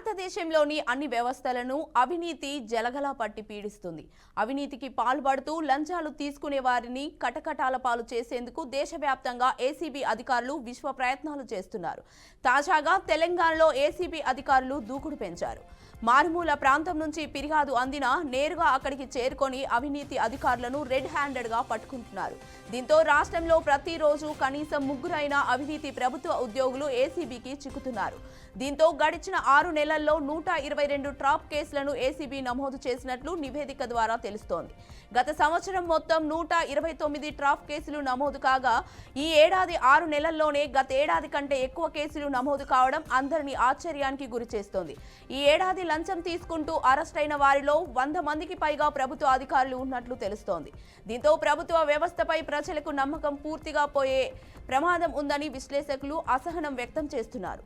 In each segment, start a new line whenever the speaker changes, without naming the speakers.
భారతదేశంలోని అన్ని వ్యవస్థలను అవినీతి జలగలా పట్టి పీడిస్తుంది. అవినీతికి పాల్పడుతూ లంచాలు తీసుకునే వారిని కటకటాల పాలు చేసేందుకు దేశవ్యాప్తంగా ఏసీబీ అధికారులు విశ్వ ప్రయత్నాలు చేస్తున్నారు. తాజాగా తెలంగాణలో ఏసీబీ అధికారులు దూకుడు పెంచారు. మారుమూల ప్రాంతం నుంచి ఫిర్యాదు అందినా నేరుగా అక్కడికి చేరుకొని అవినీతి అధికారులను రెడ్ హ్యాండెడ్ గా పట్టుకుంటున్నారు. దీంతో రాష్ట్రంలో ప్రతిరోజు కనీసం 3 అవినీతి ప్రభుత్వ ఉద్యోగులు ఏసీబీకి చిక్కుతున్నారు. దీంతో గడిచిన 6 నెలల్లో 122 ట్రాప్ కేసులను ఏసీబీ నమోదు చేసినట్లు నివేదిక ద్వారా తెలుస్తోంది. గత సంవత్సరం మొత్తం 129 ట్రాప్ కేసులు నమోదు కాగా ఈ ఏడాది 6 నెలల్లోనే గతేడాది కంటే ఎక్కువ కేసులు నమోదు కావడం అందరినీ ఆశ్చర్యానికి గురిచేస్తోంది. ఈ ఏడాది లంచం తీసుకుంటూ అరెస్ట్ అయిన వారిలో 100 మందికి పైగా ప్రభుత్వ అధికారులు ఉన్నట్లు తెలుస్తోంది. దీంతో ప్రభుత్వ వ్యవస్థపై ప్రజలకు నమ్మకం పూర్తిగా పోయే ప్రమాదం ఉందని విశ్లేషకులు అసహనం వ్యక్తం చేస్తున్నారు.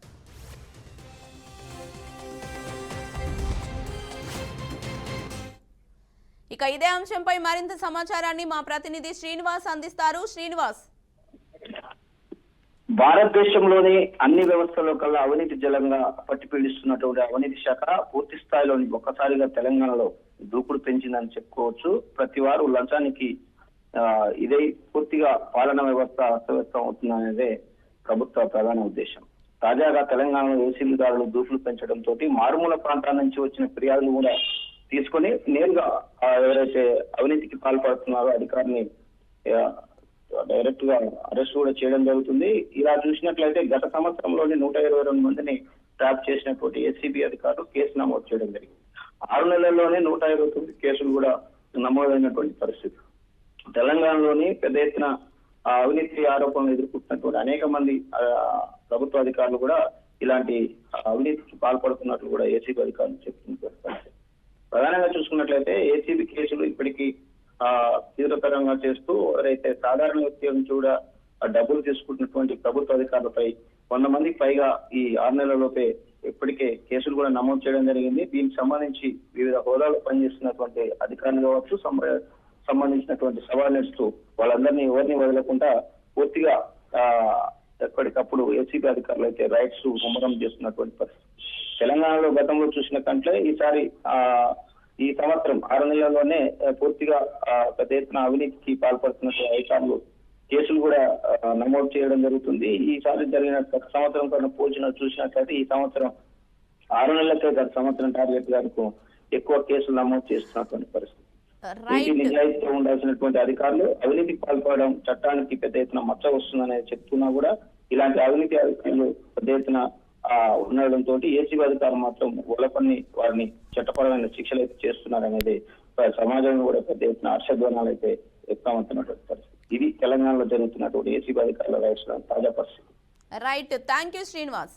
ఇక ఇదే అంశంపై మరింత సమాచారాన్ని మా ప్రతినిధి శ్రీనివాస్ అందిస్తారు. శ్రీనివాస్,
భారతదేశంలోని అన్ని వ్యవస్థల్లో కల్లా అవినీతి జలంగా పట్టిపీడిస్తున్నటువంటి అవినీతి శాఖ పూర్తి స్థాయిలోని ఒక్కసారిగా తెలంగాణలో దూకుడు పెంచిందని చెప్పుకోవచ్చు. ప్రతి వారు లంచానికి ఇదే పూర్తిగా పాలనా వ్యవస్థ అస్తవ్యస్తం అవుతుందనేదే ప్రభుత్వ ప్రధాన ఉద్దేశం. తాజాగా తెలంగాణలో ఏసీబీదారులు దూకులు పెంచడంతో మారుమూల ప్రాంతాల నుంచి వచ్చిన ఫిర్యాదులు కూడా తీసుకొని నేరుగా ఎవరైతే అవినీతికి పాల్పడుతున్నారో అధికారిని డైరెక్ట్ గా అరెస్ట్ కూడా చేయడం జరుగుతుంది. ఇలా చూసినట్లయితే గత సంవత్సరంలోని 122 మందిని ట్రాప్ చేసినటువంటి ఏసీబీ అధికారులు కేసు నమోదు చేయడం జరిగింది. 6 నెలల్లోనే 129 కేసులు కూడా నమోదైనటువంటి పరిస్థితి. తెలంగాణలోని పెద్ద ఎత్తున అవినీతి ఆరోపణలు ఎదుర్కొంటున్నటువంటి అనేక మంది ప్రభుత్వ అధికారులు కూడా ఇలాంటి అవినీతికి పాల్పడుతున్నట్లు కూడా ఏసీబీ అధికారులు చెప్తున్న పరిస్థితి. ప్రధానంగా చూసుకున్నట్లయితే ఏసీబీ కేసులు ఇప్పటికీ తీవ్రతరంగా చేస్తూ ఎవరైతే సాధారణ వ్యక్తి నుంచి కూడా డబ్బులు తీసుకుంటున్నటువంటి ప్రభుత్వ అధికారులపై 100 మందికి పైగా ఈ 6 నెలలలోపే ఇప్పటికే కేసులు కూడా నమోదు చేయడం జరిగింది. దీనికి సంబంధించి వివిధ హోదాలో పనిచేస్తున్నటువంటి అధికారులు కావచ్చు, సంబంధించినటువంటి సబార్డినేట్స్ వాళ్ళందరినీ ఎవరిని వదలకుండా పూర్తిగా ఎప్పటికప్పుడు ఏసీబీ అధికారులు అయితే రైట్స్ ముమ్మరం చేస్తున్నటువంటి పరిస్థితి. తెలంగాణలో గతంలో చూసిన కంటే ఈసారి ఈ సంవత్సరం 6 నెలల్లోనే పూర్తిగా పెద్ద ఎత్తున అవినీతికి పాల్పడుతున్నటువంటి అధికారులు కేసులు కూడా నమోదు చేయడం జరుగుతుంది. ఈసారి జరిగిన గత సంవత్సరం కన్నా పోల్చిన చూసినట్లయితే ఈ సంవత్సరం 6 నెలలకే గత సంవత్సరం టార్గెట్ గారికి ఎక్కువ కేసులు నమోదు చేస్తున్నటువంటి పరిస్థితి. నిజాయితీతో ఉండాల్సినటువంటి అధికారులు అవినీతికి పాల్పడడం చట్టానికి పెద్ద ఎత్తున మచ్చ వస్తుందనేది చెప్తున్నా కూడా ఇలాంటి అవినీతి అధికారులు పెద్ద ఎత్తున ఉండడంతో ఏసీబీ అధికారులు మాత్రం ఒళ్ళపన్ని వారిని చట్టపరమైన శిక్షలు అయితే చేస్తున్నారనేది సమాజంలో కూడా పెద్ద ఎత్తున హర్షధ్వానాలు అయితే వ్యక్తమవుతున్నటువంటి పరిస్థితి. ఇది తెలంగాణలో జరుగుతున్నటువంటి ఏసీబీ అధికారుల రైట్స్ తాజా పరిస్థితి.
Right, thank you Srinivas.